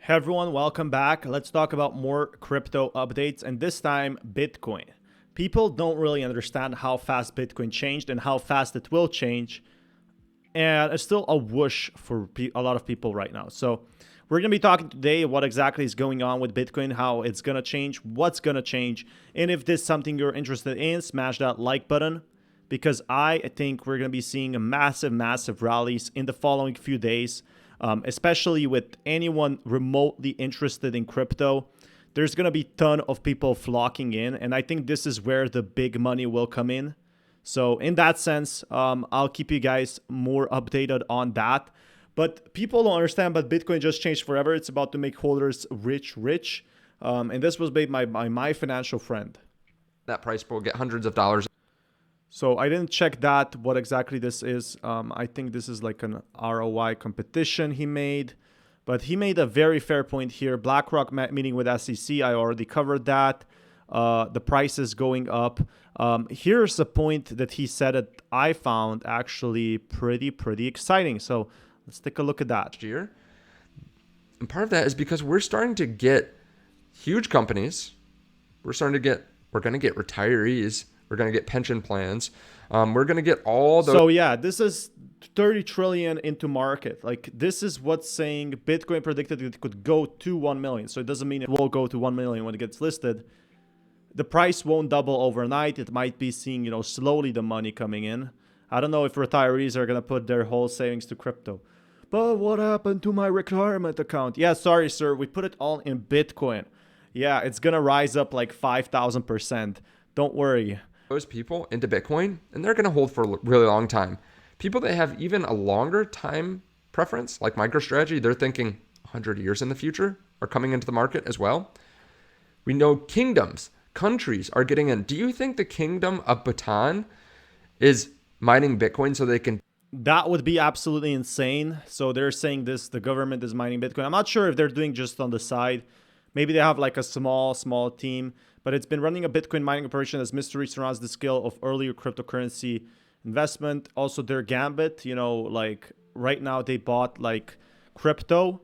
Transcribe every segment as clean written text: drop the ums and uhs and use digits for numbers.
Hey everyone, welcome back. Let's talk about more crypto updates, and this time Bitcoin. People don't really understand how fast Bitcoin changed and how fast it will change, and it's still a whoosh for a lot of people right now. So we're going to be talking today what exactly is going on with Bitcoin, how it's going to change, what's going to change, and if this is something you're interested in, smash that like button, because I think we're going to be seeing a massive rallies in the following few days. Especially with anyone remotely interested in crypto, there's going to be a ton of people flocking in. And I think this is where the big money will come in. So in that sense, I'll keep you guys more updated on that. But people don't understand, but Bitcoin just changed forever. It's about to make holders rich. And this was made by my financial friend. That price will get hundreds of dollars. So I didn't check that, what exactly this is. I think this is like an ROI competition he made. But he made a very fair point here. BlackRock meeting with SEC, I already covered that. The price is going up. Here's a point that he said that I found actually pretty exciting. So let's take a look at that. Year. And part of that is because we're starting to get huge companies. We're going to get retirees. We're going to get pension plans. We're going to get all those. So yeah, this is 30 trillion into market. Like this is what's saying Bitcoin predicted it could go to 1 million. So it doesn't mean it will go to 1 million when it gets listed. The price won't double overnight. It might be seeing, slowly the money coming in. I don't know if retirees are going to put their whole savings to crypto. But what happened to my retirement account? Yeah, sorry, sir. We put it all in Bitcoin. Yeah, it's going to rise up like 5,000%. Don't worry. Those people into Bitcoin, and they're going to hold for a really long time. People that have even a longer time preference, like MicroStrategy, they're thinking 100 years in the future, are coming into the market as well. We know kingdoms, countries are getting in. Do you think the kingdom of Bhutan is mining Bitcoin so they can? That would be absolutely insane. So they're saying this, the government is mining Bitcoin. I'm not sure if they're doing just on the side. Maybe they have like a small team, but it's been running a Bitcoin mining operation as mystery surrounds the scale of earlier cryptocurrency investment. Also their gambit, like right now they bought like crypto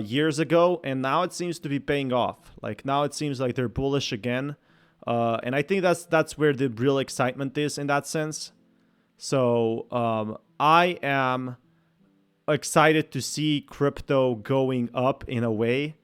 years ago, and now it seems to be paying off. Like now it seems like they're bullish again. And I think that's where the real excitement is in that sense. So I am excited to see crypto going up in a way.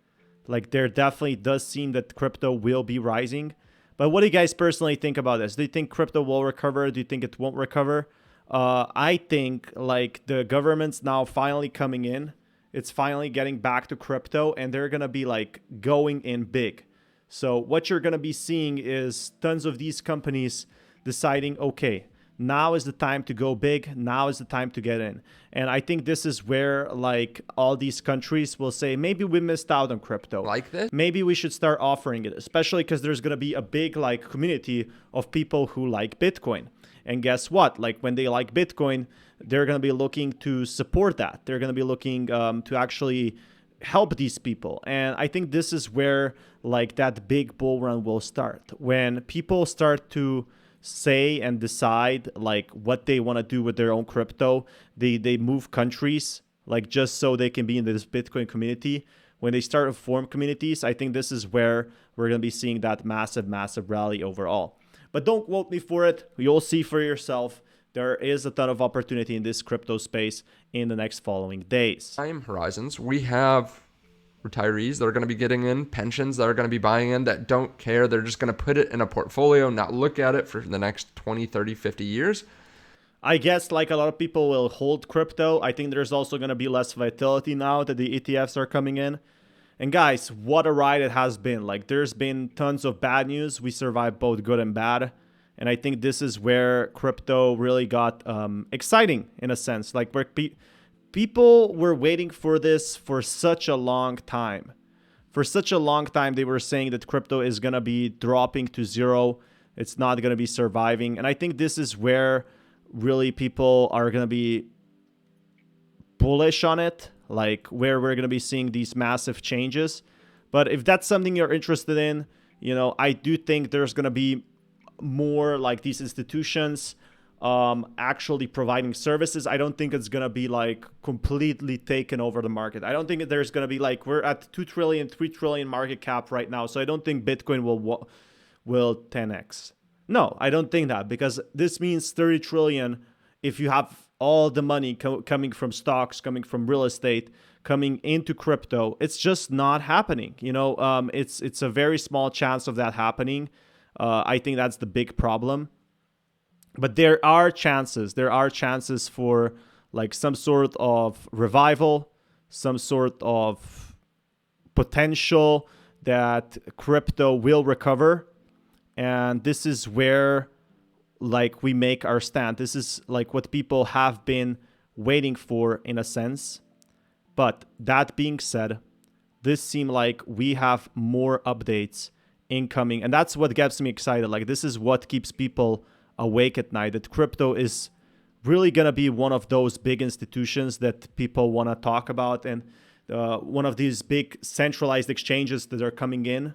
Like there definitely does seem that crypto will be rising. But what do you guys personally think about this? Do you think crypto will recover? Do you think it won't recover? I think like the government's now finally coming in. It's finally getting back to crypto, and they're going to be like going in big. So what you're going to be seeing is tons of these companies deciding, okay, now is the time to go big. Now is the time to get in. And I think this is where like all these countries will say, maybe we missed out on crypto. Like this? Maybe we should start offering it, especially because there's going to be a big like community of people who like Bitcoin. And guess what? Like when they like Bitcoin, they're going to be looking to support that. They're going to be looking to actually help these people. And I think this is where like that big bull run will start. When people start to say and decide like what they want to do with their own crypto, they move countries like just so they can be in this Bitcoin community. When they start to form communities, I think this is where we're going to be seeing that massive rally overall. But don't quote me for it. You'll see for yourself. There is a ton of opportunity in this crypto space in the next following days. Time horizons. We have retirees that are going to be getting in, pensions that are going to be buying in, that don't care. They're just going to put it in a portfolio, not look at it for the next 20, 30, 50 years. I guess like a lot of people will hold crypto. I think there's also going to be less volatility now that the ETFs are coming in. And guys, what a ride it has been. Like there's been tons of bad news. We survived both good and bad. And I think this is where crypto really got exciting in a sense. Like where people were waiting for this for such a long time. For such a long time, they were saying that crypto is going to be dropping to zero. It's not going to be surviving. And I think this is where really people are going to be bullish on it, like where we're going to be seeing these massive changes. But if that's something you're interested in, I do think there's going to be more like these institutions actually providing services. I don't think it's gonna be like completely taken over the market. I don't think there's gonna be like, we're at 2 trillion, 3 trillion market cap right now, so I don't think Bitcoin will 10x. No, I don't think that, because this means 30 trillion. If you have all the money coming from stocks, coming from real estate, coming into crypto, it's just not happening. It's a very small chance of that happening. I think that's the big problem. But there are chances. There are chances for like some sort of revival, some sort of potential that crypto will recover. And this is where like we make our stand. This is like what people have been waiting for in a sense. But that being said, this seems like we have more updates incoming. And that's what gets me excited. Like, this is what keeps people awake at night, that crypto is really going to be one of those big institutions that people want to talk about. And one of these big centralized exchanges that are coming in.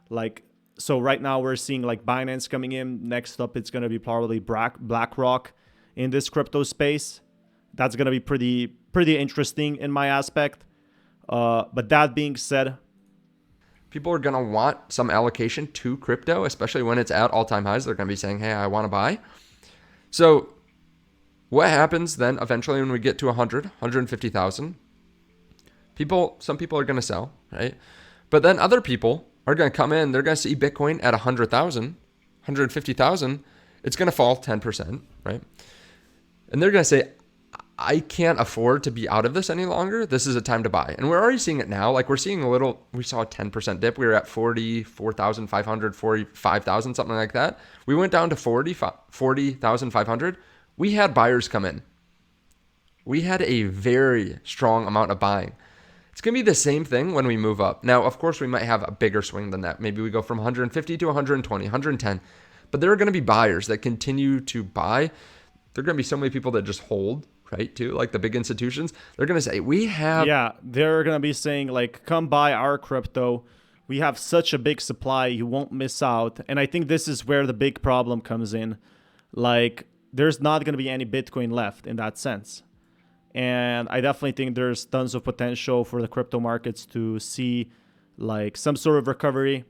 Like, so right now we're seeing like Binance coming in. Next up, it's going to be probably BlackRock in this crypto space. That's going to be pretty interesting in my aspect. But that being said, people are going to want some allocation to crypto, especially when it's at all-time highs. They're going to be saying, hey, I want to buy. So what happens then eventually when we get to 150,000? Some people are going to sell, right? But then other people are going to come in. They're going to see Bitcoin at 100,000, 150,000. It's going to fall 10%, right? And they're going to say, I can't afford to be out of this any longer. This is a time to buy. And we're already seeing it now. Like, we saw a 10% dip. We were at 44,500, 45,000, something like that. We went down to 40,500. We had buyers come in. We had a very strong amount of buying. It's going to be the same thing when we move up. Now, of course, we might have a bigger swing than that. Maybe we go from 150 to 120, 110. But there are going to be buyers that continue to buy. There are going to be so many people that just hold, right, too, like the big institutions. They're going to say, they're going to be saying, like, come buy our crypto. We have such a big supply, you won't miss out. And I think this is where the big problem comes in. Like, there's not going to be any Bitcoin left in that sense. And I definitely think there's tons of potential for the crypto markets to see like some sort of recovery,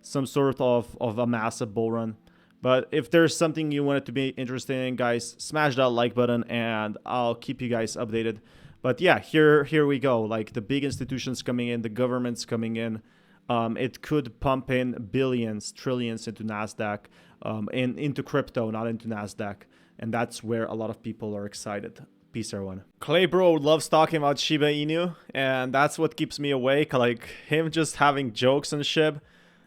some sort of a massive bull run. But if there's something you wanted to be interested in, guys, smash that like button and I'll keep you guys updated. But yeah, here we go. Like, the big institutions coming in, the government's coming in. It could pump in billions, trillions into NASDAQ, into crypto, not into NASDAQ. And that's where a lot of people are excited. Peace, everyone. Clay Bro loves talking about Shiba Inu, and that's what keeps me awake. Like, him just having jokes on SHIB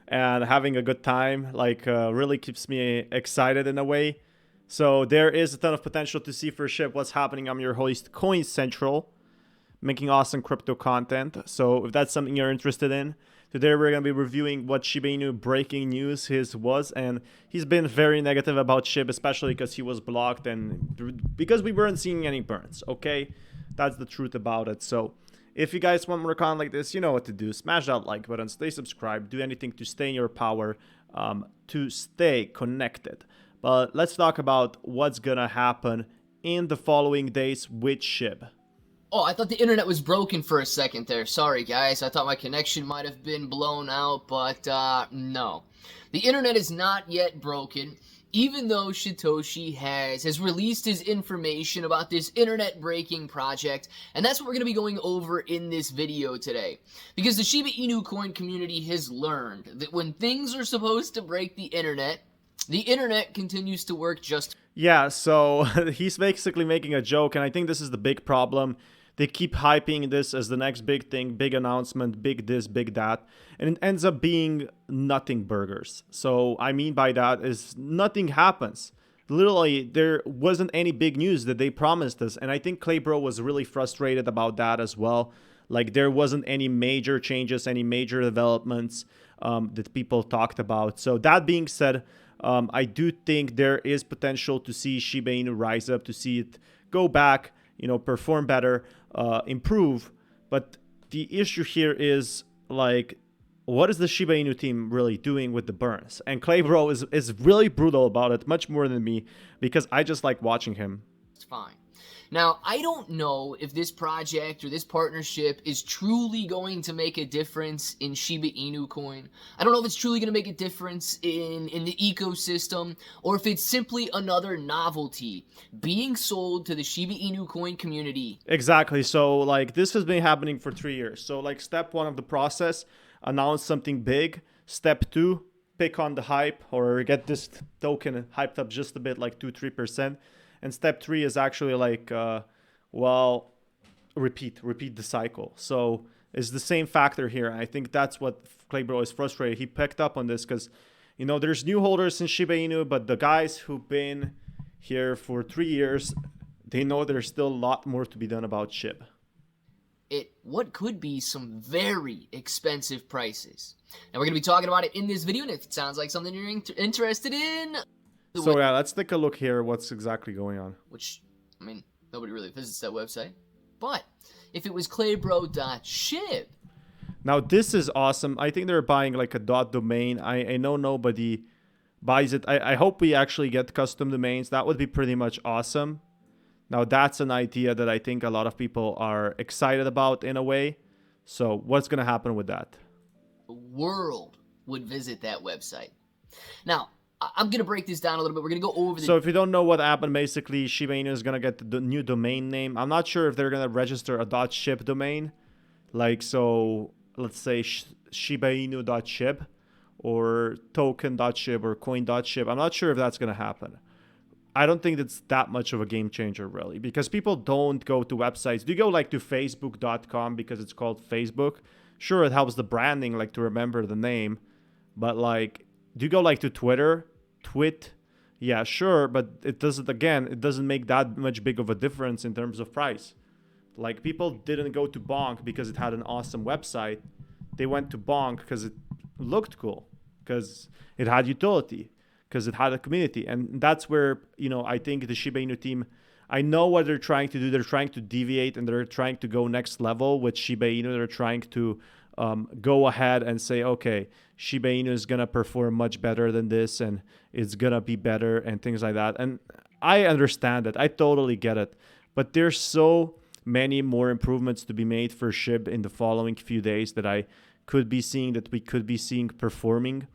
and having a good time, like, really keeps me excited in a way. So there is a ton of potential to see for SHIB what's happening. I'm your host, Coin Central, making awesome crypto content. So if that's something you're interested in, today we're going to be reviewing what Shiba Inu breaking news was, and he's been very negative about SHIB, especially because he was blocked and because we weren't seeing any burns, okay? That's the truth about it. So if you guys want more content like this, you know what to do. Smash that like button, stay subscribed, do anything to stay in your power, to stay connected. But let's talk about what's going to happen in the following days with SHIB. Oh, I thought the internet was broken for a second there. Sorry, guys. I thought my connection might have been blown out, but no. The internet is not yet broken, even though Satoshi has released his information about this internet-breaking project, and that's what we're going to be going over in this video today. Because the Shiba Inu coin community has learned that when things are supposed to break the internet continues to work just... Yeah, so he's basically making a joke, and I think this is the big problem. They keep hyping this as the next big thing, big announcement, big this, big that, and it ends up being nothing burgers. So I mean by that is nothing happens. Literally, there wasn't any big news that they promised us, and I think Claybro was really frustrated about that as well. Like, there wasn't any major changes, any major developments that people talked about. So that being said, I do think there is potential to see Shiba Inu rise up, to see it go back, perform better, improve. But the issue here is, like, what is the Shiba Inu team really doing with the burns? And Claybro is really brutal about it, much more than me, because I just like watching him. It's fine. Now, I don't know if this project or this partnership is truly going to make a difference in Shiba Inu coin. I don't know if it's truly going to make a difference in the ecosystem, or if it's simply another novelty being sold to the Shiba Inu coin community. Exactly. So like this has been happening for 3 years. So like step 1 of the process, announce something big. Step 2, pick on the hype or get this token hyped up just a bit, like 2-3%. And step 3 is actually like, repeat the cycle. So it's the same factor here. I think that's what Claybro is frustrated. He picked up on this because, you know, there's new holders in Shiba Inu, but the guys who've been here for 3 years, they know there's still a lot more to be done about SHIB. What could be some very expensive prices. Now we're going to be talking about it in this video, and if it sounds like something you're interested in... So yeah, let's take a look here what's exactly going on. Which, I mean, nobody really visits that website. But if it was claybro.shib... Now this is awesome. I think they're buying like a .domain. I know nobody buys it. I hope we actually get custom domains. That would be pretty much awesome. Now that's an idea that I think a lot of people are excited about in a way. So what's going to happen with that? The world would visit that website. Now, I'm going to break this down a little bit. We're going to go over the... So if you don't know what happened, basically Shiba Inu is going to get the new domain name. I'm not sure if they're going to register a .shib domain. Like, so let's say Shiba Inu.shib or token.shib or coin.shib. I'm not sure if that's going to happen. I don't think it's that much of a game changer, really, because people don't go to websites. Do you go like to facebook.com because it's called Facebook? Sure, it helps the branding, like to remember the name. But like, do you go like to Twitter? Twit? Yeah, sure, but it doesn't make that much big of a difference in terms of price. Like, people didn't go to Bonk because it had an awesome website. They went to Bonk because it looked cool, because it had utility, because it had a community. And that's where, you know, I think the Shiba Inu team, I know what they're trying to do. They're trying to deviate and they're trying to go next level with Shiba Inu. They're trying to go ahead and say, okay, Shiba Inu is going to perform much better than this and it's going to be better and things like that. And I understand it. I totally get it. But there's so many more improvements to be made for SHIB in the following few days that I could be seeing, that we could be seeing performing.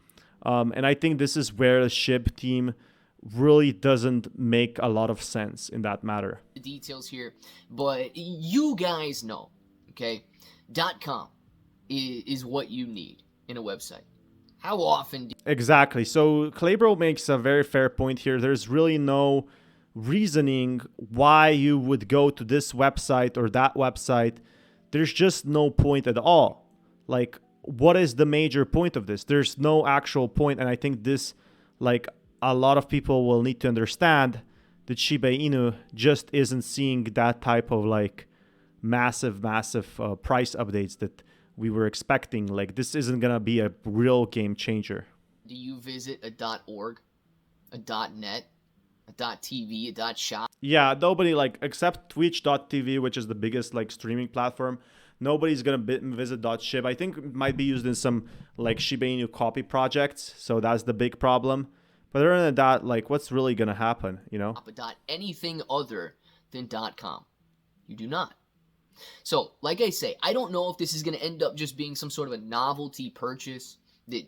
And I think this is where the SHIB team really doesn't make a lot of sense in that matter. The details here, but you guys know, okay? .com is what you need in a website. How often do Exactly. So Claybro makes a very fair point here. There's really no reasoning why you would go to this website or that website. There's just no point at all. Like, what is the major point of this? There's no actual point, and I think this, like, a lot of people will need to understand that Shiba Inu just isn't seeing that type of like massive price updates that we were expecting. Like, this isn't gonna be a real game changer. you visit a .org, a .net, a .tv, a .shop? Yeah, nobody, like, except Twitch.tv, which is the biggest like streaming platform. Nobody's gonna visit .shib. I think it might be used in some like Shiba Inu copy projects, so that's the big problem. But other than that, like, what's really gonna happen, you know? Anything other than .com. You do not. So, like I say, I don't know if this is going to end up just being some sort of a novelty purchase that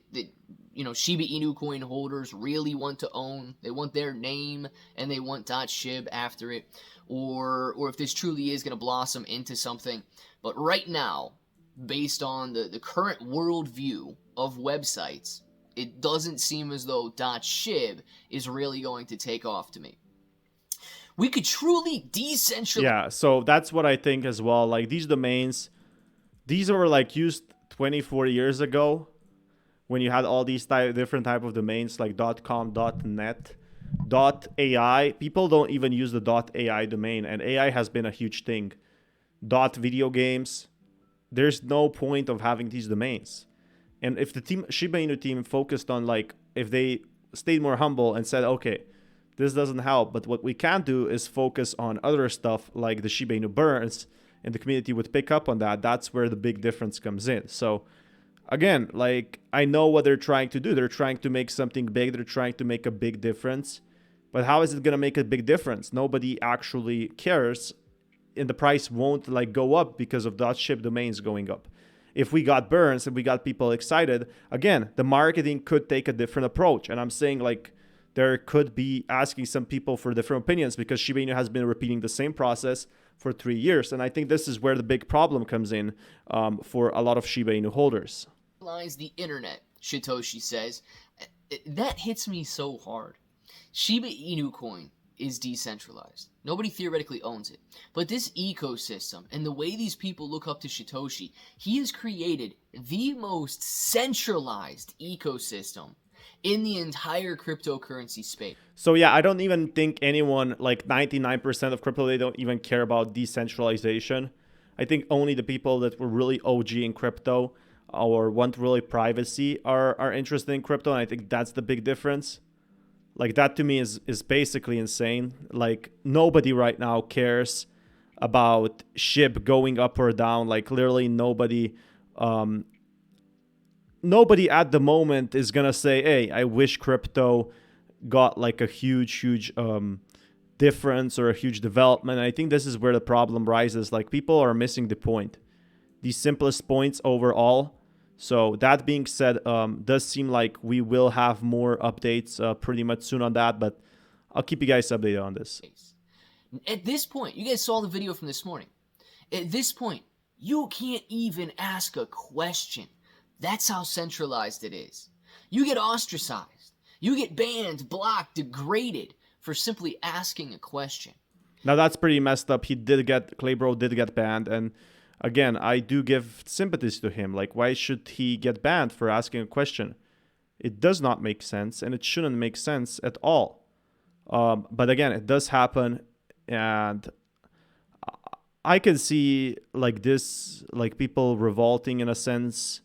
you know, Shiba Inu coin holders really want to own. They want their name and they want .shib after it, or if this truly is going to blossom into something. But right now, based on the current worldview of websites, it doesn't seem as though .shib is really going to take off to me. We could truly decentralize. Yeah, so that's what I think as well. Like, these domains, these were like used 24 years ago when you had all these different type of domains like .com, .net, .ai. People don't even use the .ai domain, and AI has been a huge thing. .video games. There's no point of having these domains. And if the Shiba Inu team focused on, like, if they stayed more humble and said, okay, this doesn't help, but what we can do is focus on other stuff like the Shiba Inu burns, and the community would pick up on that. That's where the big difference comes in. So again, like, I know what they're trying to do. They're trying to make something big. They're trying to make a big difference. But how is it going to make a big difference? Nobody actually cares, and the price won't like go up because of .ship domains going up. If we got burns and we got people excited, again, the marketing could take a different approach. And I'm saying, like, there could be asking some people for different opinions, because Shiba Inu has been repeating the same process for 3 years. And I think this is where the big problem comes in for a lot of Shiba Inu holders. The internet, Satoshi says. That hits me so hard. Shiba Inu coin is decentralized. Nobody theoretically owns it. But this ecosystem and the way these people look up to Satoshi, he has created the most centralized ecosystem in the entire cryptocurrency space. So yeah, I don't even think anyone, like 99% of crypto, they don't even care about decentralization. I think only the people that were really OG in crypto or want really privacy are interested in crypto. And I think that's the big difference. Like, that to me is basically insane. Like, nobody right now cares about SHIB going up or down. Like, literally nobody at the moment is gonna say, hey, I wish crypto got like a huge difference or a huge development. And I think this is where the problem rises. Like, people are missing the point, the simplest points overall. So that being said, does seem like we will have more updates pretty much soon on that, but I'll keep you guys updated on this. At this point, you guys saw the video from this morning. At this point, you can't even ask a question. That's how centralized it is. You get ostracized. You get banned, blocked, degraded for simply asking a question. Now that's pretty messed up. Claybro did get banned, and again, I do give sympathies to him. Like, why should he get banned for asking a question? It does not make sense, and it shouldn't make sense at all. But again, it does happen, and I can see like this, like people revolting in a sense.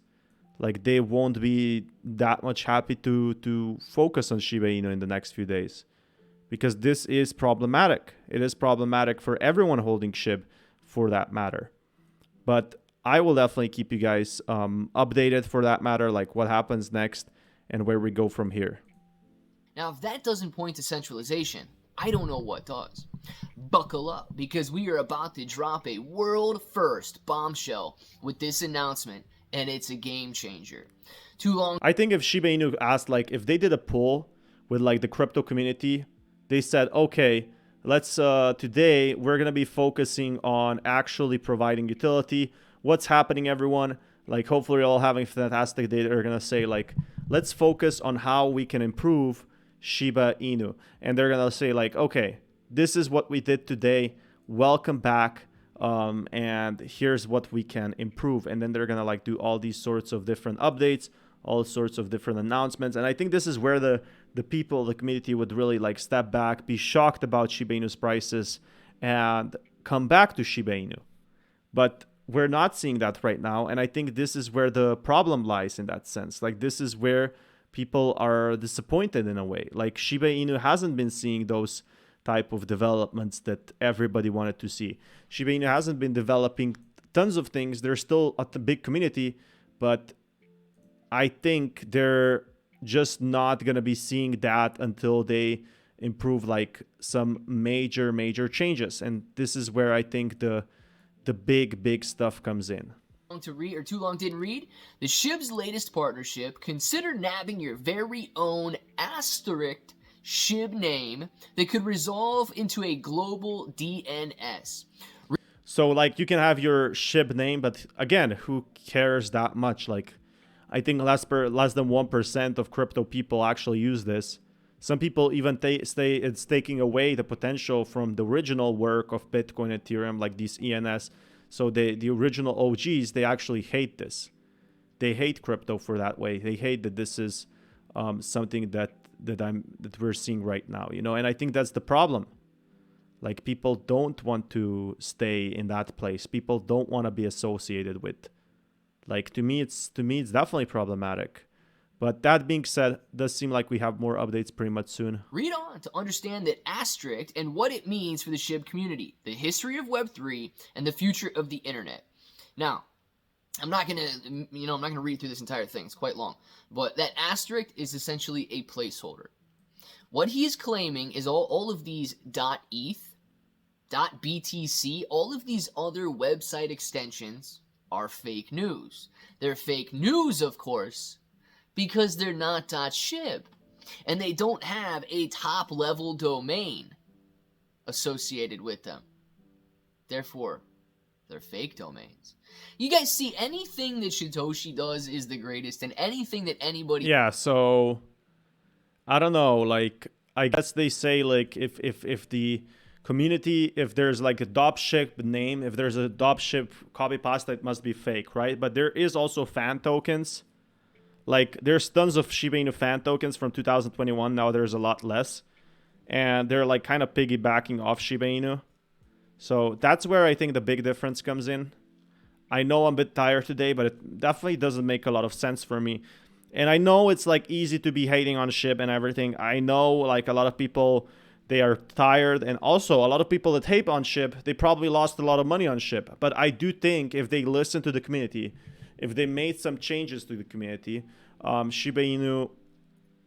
Like, they won't be that much happy to focus on Shiba Inu in the next few days, because this is problematic. It is problematic for everyone holding SHIB, for that matter. But I will definitely keep you guys updated for that matter, like what happens next and where we go from here. Now, if that doesn't point to centralization, I don't know what does. Buckle up, because we are about to drop a world-first bombshell with this announcement, and it's a game changer. I think if Shiba Inu asked, like, if they did a poll with like the crypto community, they said, okay, let's today we're gonna be focusing on actually providing utility. What's happening, everyone? Like, hopefully you're all having fantastic day. They're gonna say, like, let's focus on how we can improve Shiba Inu. And they're gonna say, like, okay, this is what we did today. Welcome back. And here's what we can improve. And then they're gonna like do all these sorts of different updates, all sorts of different announcements. And I think this is where the people, the community would really like step back, be shocked about Shiba Inu's prices, and come back to Shiba Inu. But we're not seeing that right now. And I think this is where the problem lies in that sense. Like, this is where people are disappointed in a way. Like, Shiba Inu hasn't been seeing those type of developments that everybody wanted to see. Shiba Inu hasn't been developing tons of things. They're still at the big community, but I think they're just not going to be seeing that until they improve like some major changes. And this is where I think the big stuff comes in. Too long didn't read? The SHIB's latest partnership, consider nabbing your very own asterisk SHIB name that could resolve into a global DNS. So like, you can have your SHIB name, but again, who cares that much? Like, I think less than 1% of crypto people actually use this. Some people even say it's taking away the potential from the original work of Bitcoin, Ethereum, like these ENS. So the original OGs, they actually hate this. They hate crypto for that way. They hate that this is something that we're seeing right now, you know. And I think that's the problem. Like, people don't want to stay in that place. People don't want to be associated with. Like, to me it's definitely problematic. But that being said, it does seem like we have more updates pretty much soon. Read on to understand that asterisk and what it means for the SHIB community, the history of Web3, and the future of the internet. Now, I'm not gonna, I'm not gonna read through this entire thing. It's quite long, but that asterisk is essentially a placeholder. What he's claiming is all of these .eth, .btc, all of these other website extensions are fake news. They're fake news, of course, because they're not .shib, and they don't have a top-level domain associated with them. Therefore, they're fake domains. You guys see, anything that Satoshi does is the greatest, and anything that anybody... Yeah, so I don't know, like I guess they say like if the community, if there's like a dropship name, if there's a dropship copy pasta, it must be fake, right? But there is also fan tokens. Like there's tons of Shiba Inu fan tokens from 2021. Now there's a lot less, and they're like kind of piggybacking off Shiba Inu. So that's where I think the big difference comes in. I know I'm a bit tired today, but it definitely doesn't make a lot of sense for me. And I know it's like easy to be hating on SHIB and everything. I know like a lot of people, they are tired. And also a lot of people that hate on SHIB, they probably lost a lot of money on SHIB. But I do think if they listen to the community, if they made some changes to the community, Shiba Inu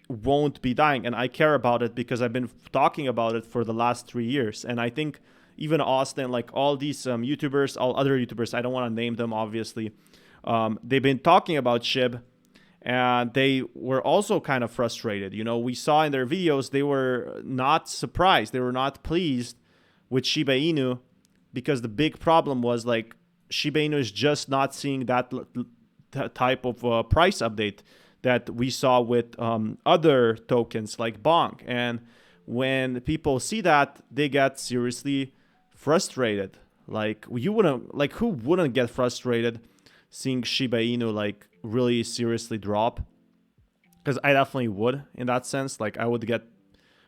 won't be dying. And I care about it because I've been talking about it for the last 3 years. And I think even Austin, like all these YouTubers, all other YouTubers, I don't want to name them, obviously. They've been talking about SHIB, and they were also kind of frustrated. You know, we saw in their videos, they were not surprised. They were not pleased with Shiba Inu because the big problem was like Shiba Inu is just not seeing that type of price update that we saw with other tokens like Bonk. And when people see that, they get seriously frustrated. Like you wouldn't, like who wouldn't get frustrated seeing Shiba Inu like really seriously drop? Because I definitely would in that sense. Like I would get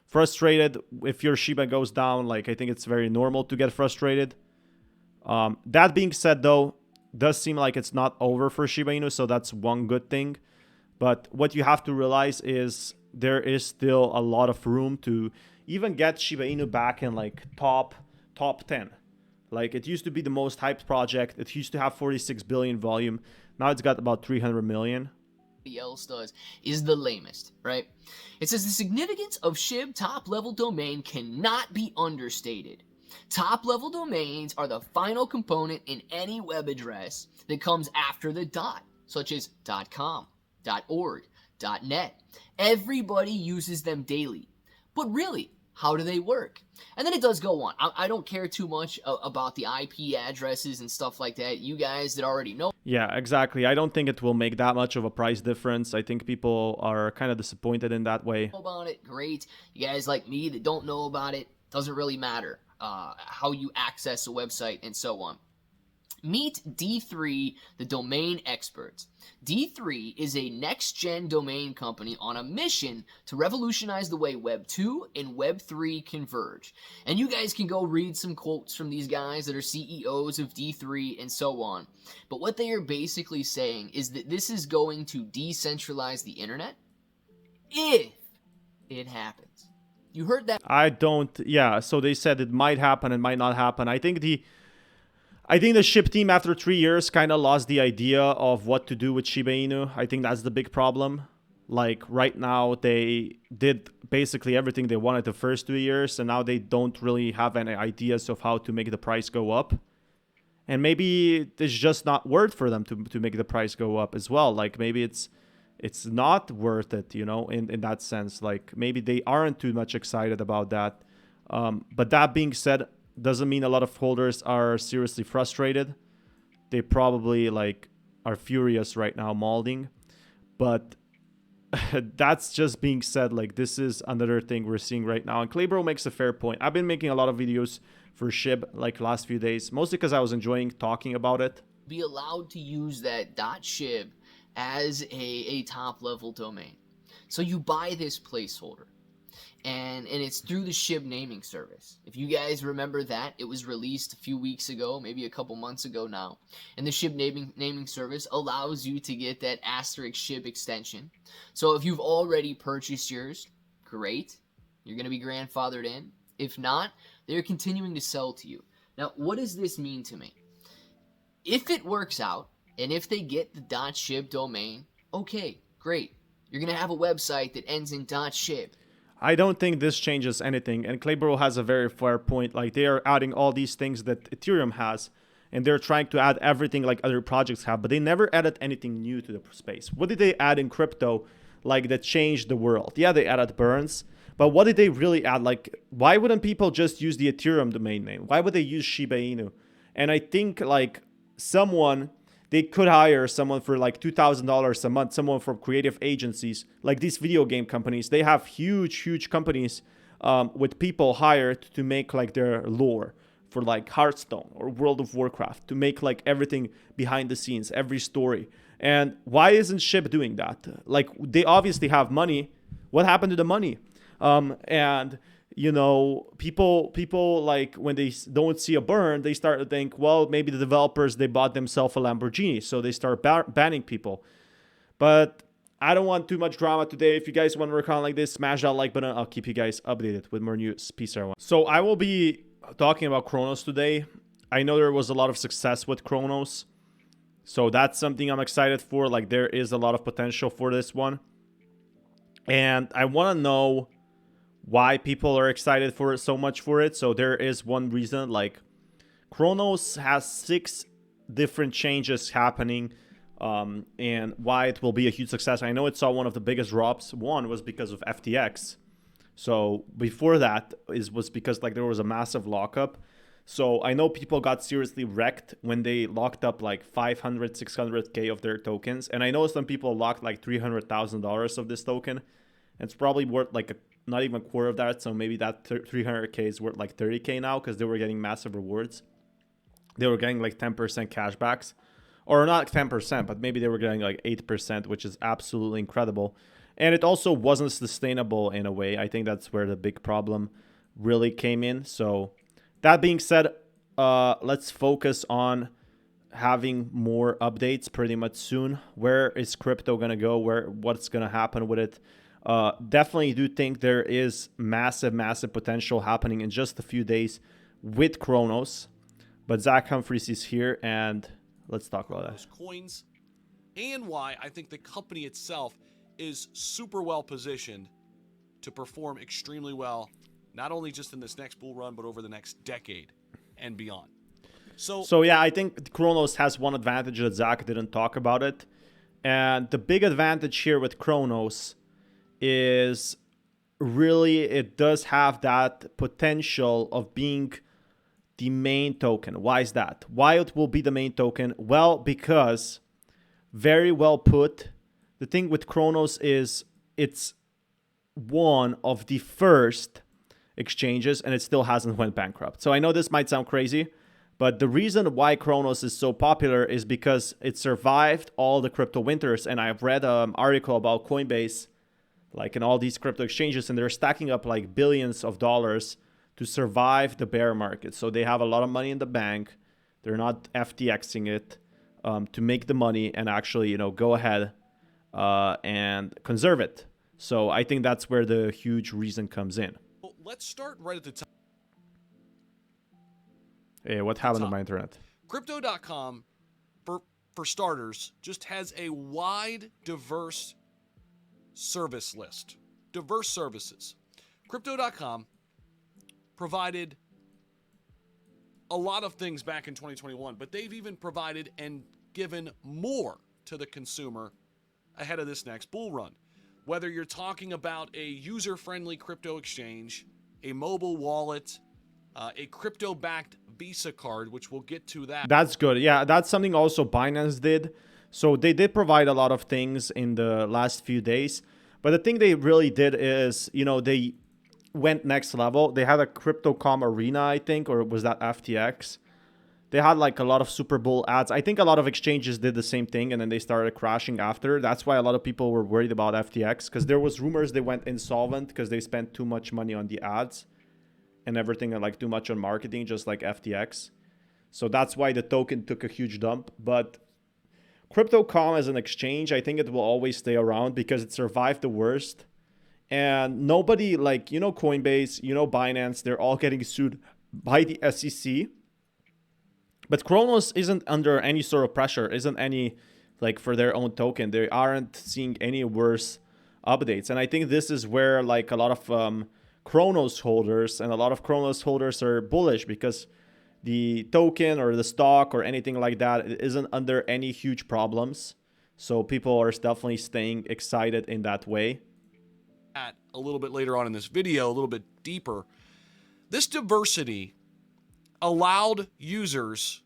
frustrated if your Shiba goes down. Like I think it's very normal to get frustrated. That being said, though, does seem like it's not over for Shiba Inu, so that's one good thing. But what you have to realize is there is still a lot of room to even get Shiba Inu back in like top 10. Like it used to be the most hyped project. It used to have 46 billion volume. Now it's got about 300 million. Else does is the lamest, right? It says the significance of SHIB top-level domain cannot be understated. Top-level domains are the final component in any web address that comes after the dot, such as .com, .org, .net. Everybody uses them daily. But really, how do they work? And then it does go on. I don't care too much about the IP addresses and stuff like that. You guys that already know. Yeah, exactly. I don't think it will make that much of a price difference. I think people are kind of disappointed in that way. About it, great. You guys like me that don't know about it, doesn't really matter how you access a website and so on. Meet D3, the domain experts. D3 is a next-gen domain company on a mission to revolutionize the way Web 2 and Web 3 converge. And you guys can go read some quotes from these guys that are CEOs of D3 and so on. But what they are basically saying is that this is going to decentralize the internet if it happens. You heard that? I don't, yeah, so they said it might happen, it might not happen. I think the SHIB team after 3 years kind of lost the idea of what to do with Shiba Inu. I think that's the big problem. Like right now, they did basically everything they wanted the first 2 years, and now they don't really have any ideas of how to make the price go up. And maybe it's just not worth for them to make the price go up as well. Like maybe it's not worth it, you know, in that sense. Like maybe they aren't too much excited about that. But that being said, doesn't mean a lot of holders are seriously frustrated. They probably like are furious right now, molding. But that's just being said. Like this is another thing we're seeing right now. And Claybro makes a fair point. I've been making a lot of videos for SHIB like last few days, mostly because I was enjoying talking about it. Be allowed to use that .shib as a top level domain. So you buy this placeholder. And it's through the SHIB naming service. If you guys remember that, it was released a few weeks ago, maybe a couple months ago now. And the SHIB naming service allows you to get that asterisk SHIB extension. So if you've already purchased yours, great. You're going to be grandfathered in. If not, they're continuing to sell to you. Now, what does this mean to me? If it works out, And if they get the .ship domain, okay, great. You're going to have a website that ends in .ship. I don't think this changes anything. And Claybro has a very fair point. Like, they are adding all these things that Ethereum has, and they're trying to add everything like other projects have, but they never added anything new to the space. What did they add in crypto, like, that changed the world? Yeah, they added burns, but what did they really add? Like, why wouldn't people just use the Ethereum domain name? Why would they use Shiba Inu? And I think, like, they could hire someone for like $2,000 a month, someone from creative agencies, like these video game companies. They have huge companies with people hired to make like their lore for like Hearthstone or World of Warcraft, to make like everything behind the scenes, every story. And why isn't SHIB doing that? Like, they obviously have money. What happened to the money? And you know, people like, when they don't see a burn, they start to think, well, maybe the developers, they bought themselves a Lamborghini, so they start banning people. But I don't want too much drama today. If you guys want to work on like this, smash that like button. I'll keep you guys updated with more news. Peace, everyone. So I will be talking about Kronos today. I know there was a lot of success with Kronos, so that's something I'm excited for. Like, there is a lot of potential for this one, and I want to know why people are excited for it so much for it. So there is one reason. Like, Kronos has 6 different changes happening, and why it will be a huge success. I know it saw one of the biggest drops. One was because of FTX. So before that was because like there was a massive lockup. So I know people got seriously wrecked when they locked up like 500, 600K of their tokens. And I know some people locked like $300,000 of this token. It's probably worth like not even a quarter of that. So maybe that 300K is worth like 30K now, because they were getting massive rewards. They were getting like 10% cashbacks, or not 10%, but maybe they were getting like 8%, which is absolutely incredible. And it also wasn't sustainable in a way. I think that's where the big problem really came in. So that being said, let's focus on having more updates pretty much soon. Where is crypto going to go? What's going to happen with it? Definitely do think there is massive potential happening in just a few days with Kronos. But Zach Humphreys is here, and let's talk about that. Coins, and why I think the company itself is super well positioned to perform extremely well, not only just in this next bull run, but over the next decade and beyond. So yeah, I think Kronos has one advantage that Zach didn't talk about it. And the big advantage here with Kronos is really it does have that potential of being the main token. Why is that? Why it will be the main token? Well, because, very well put, the thing with Kronos is it's one of the first exchanges, and it still hasn't went bankrupt. So I know this might sound crazy, but the reason why Kronos is so popular is because it survived all the crypto winters. And I've read an article about Coinbase, like in all these crypto exchanges, and they're stacking up like billions of dollars to survive the bear market. So they have a lot of money in the bank. They're not FTXing it to make the money and actually, go ahead and conserve it. So I think that's where the huge reason comes in. well, let's start right at the top. Hey, what happened to my internet? Crypto.com, for starters, just has a wide, diverse service list. Diverse services. Crypto.com provided a lot of things back in 2021, but they've even provided and given more to the consumer ahead of this next bull run. Whether you're talking about a user-friendly crypto exchange, a mobile wallet, a crypto-backed Visa card, which we'll get to that. That's good. Yeah, that's something also Binance did. So they did provide a lot of things in the last few days. But the thing they really did is, they went next level. They had a Cryptocom arena, I think, or was that FTX? They had like a lot of Super Bowl ads. I think a lot of exchanges did the same thing, and then they started crashing after. That's why a lot of people were worried about FTX, because there was rumors they went insolvent because they spent too much money on the ads and everything, and like too much on marketing, just like FTX. So that's why the token took a huge dump. But Cryptocom as an exchange, I think it will always stay around because it survived the worst. And nobody, like, Coinbase, Binance, they're all getting sued by the SEC But Kronos isn't under any sort of pressure, isn't any like for their own token. They aren't seeing any worse updates. And I think this is where like a lot of Kronos holders and a lot of Kronos holders are bullish, because the token or the stock or anything like that isn't under any huge problems. So people are definitely staying excited in that way. At a little bit later on in this video, a little bit deeper, this diversity allowed users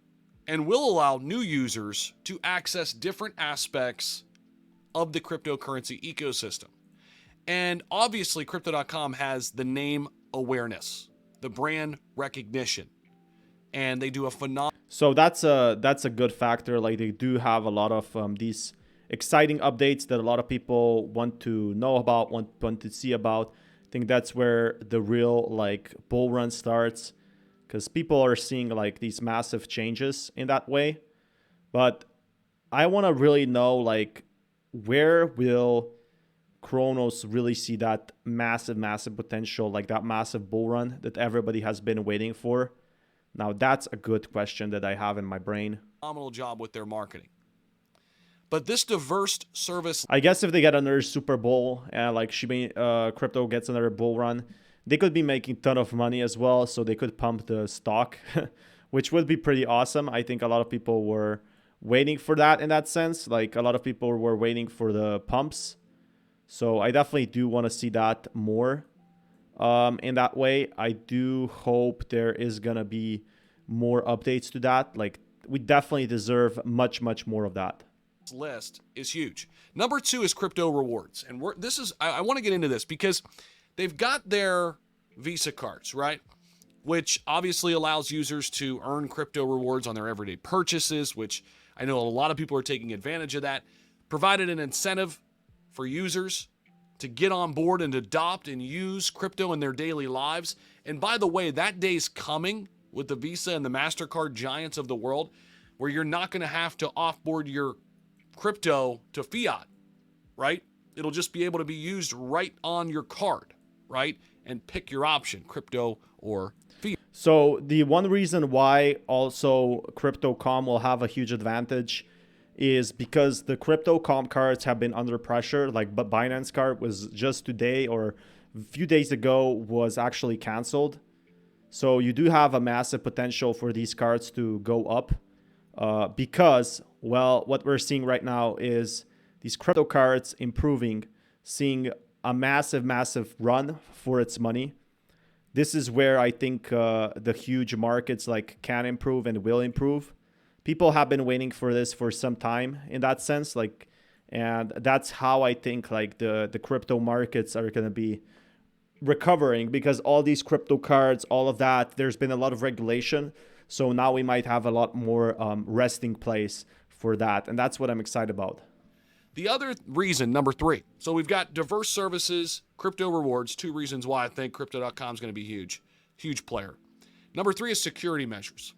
and will allow new users to access different aspects of the cryptocurrency ecosystem. And obviously, Crypto.com has the name awareness, the brand recognition, and they do a phenomenal. So that's a good factor. Like they do have a lot of these exciting updates that a lot of people want to know about, want to see about. I think that's where the real like bull run starts, because people are seeing like these massive changes in that way. But I want to really know, like, where will Kronos really see that massive potential, like that massive bull run that everybody has been waiting for? Now, that's a good question that I have in my brain. Phenomenal job with their marketing. But this diverse service, I guess if they get another Super Bowl, like Shibu Crypto gets another bull run, they could be making a ton of money as well, so they could pump the stock, which would be pretty awesome. I think a lot of people were waiting for that in that sense. Like a lot of people were waiting for the pumps. So I definitely do want to see that more in that way. I do hope there is going to be more updates to that. Like we definitely deserve much more of that. list is huge. Number 2 is crypto rewards. And I want to get into this because they've got their Visa cards, right? Which obviously allows users to earn crypto rewards on their everyday purchases, which I know a lot of people are taking advantage of that. Provided an incentive for users to get on board and adopt and use crypto in their daily lives. And by the way, that day's coming with the Visa and the MasterCard giants of the world, where you're not going to have to offboard your crypto to fiat, right? It'll just be able to be used right on your card, right? And pick your option, crypto or fiat. So the one reason why also Cryptocom will have a huge advantage is because the Cryptocom cards have been under pressure. Like Binance card was just today or a few days ago was actually canceled. So you do have a massive potential for these cards to go up because, well, what we're seeing right now is these crypto cards improving, seeing a massive run for its money. This is where I think the huge markets like can improve and will improve. People have been waiting for this for some time in that sense, like, and that's how I think like the crypto markets are going to be recovering, because all these crypto cards, all of that, there's been a lot of regulation. So now we might have a lot more resting place for that. And that's what I'm excited about. The other reason, number 3. So we've got diverse services, crypto rewards, 2 reasons why I think Crypto.com is going to be huge player. Number 3 is security measures.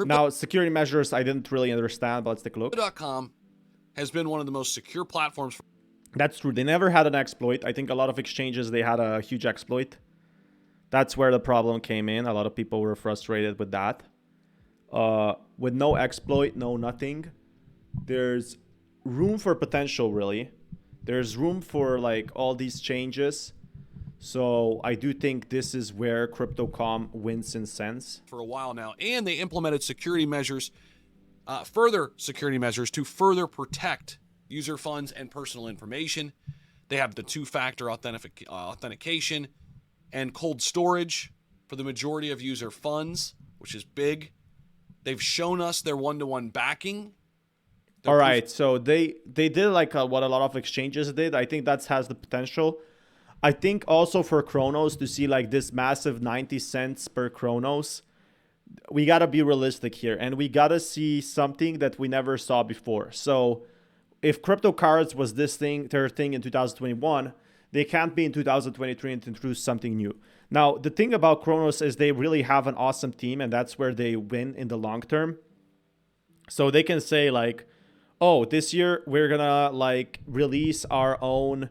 Now, security measures, I didn't really understand, but let's take a look. Crypto.com has been one of the most secure platforms. That's true. They never had an exploit. I think a lot of exchanges, they had a huge exploit. That's where the problem came in. A lot of people were frustrated with that. With no exploit, no nothing, there's room for potential, really. There's room for like all these changes. So I do think this is where Cryptocom wins in sense. For a while now. And they implemented security measures, further security measures to further protect user funds and personal information. They have the 2-factor authentication and cold storage for the majority of user funds, which is big. They've shown us their one-to-one backing. All right, so they did like what a lot of exchanges did. I think that has the potential. I think also for Kronos to see like this massive 90 cents per Kronos, we got to be realistic here. And we got to see something that we never saw before. So if crypto cards was their thing in 2021, they can't be in 2023 and introduce something new. Now, the thing about Kronos is they really have an awesome team, and that's where they win in the long term. So they can say like, oh, this year we're gonna like release our own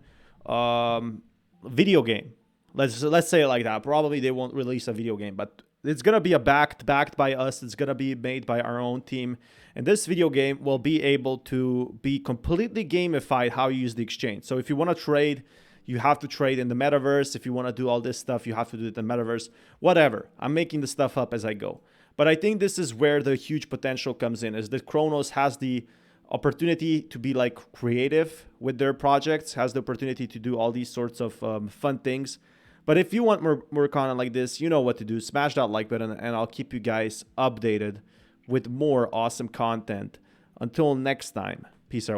video game. Let's say it like that. Probably they won't release a video game, but it's gonna be backed by us. It's gonna be made by our own team, and this video game will be able to be completely gamified how you use the exchange. So if you want to trade, you have to trade in the metaverse. If you want to do all this stuff, you have to do it in the metaverse. Whatever. I'm making the stuff up as I go. But I think this is where the huge potential comes in, is that Kronos has the opportunity to be like creative with their projects, has the opportunity to do all these sorts of fun things. But if you want more content like this, you know what to do. Smash that like button, and I'll keep you guys updated with more awesome content. Until next time, peace out.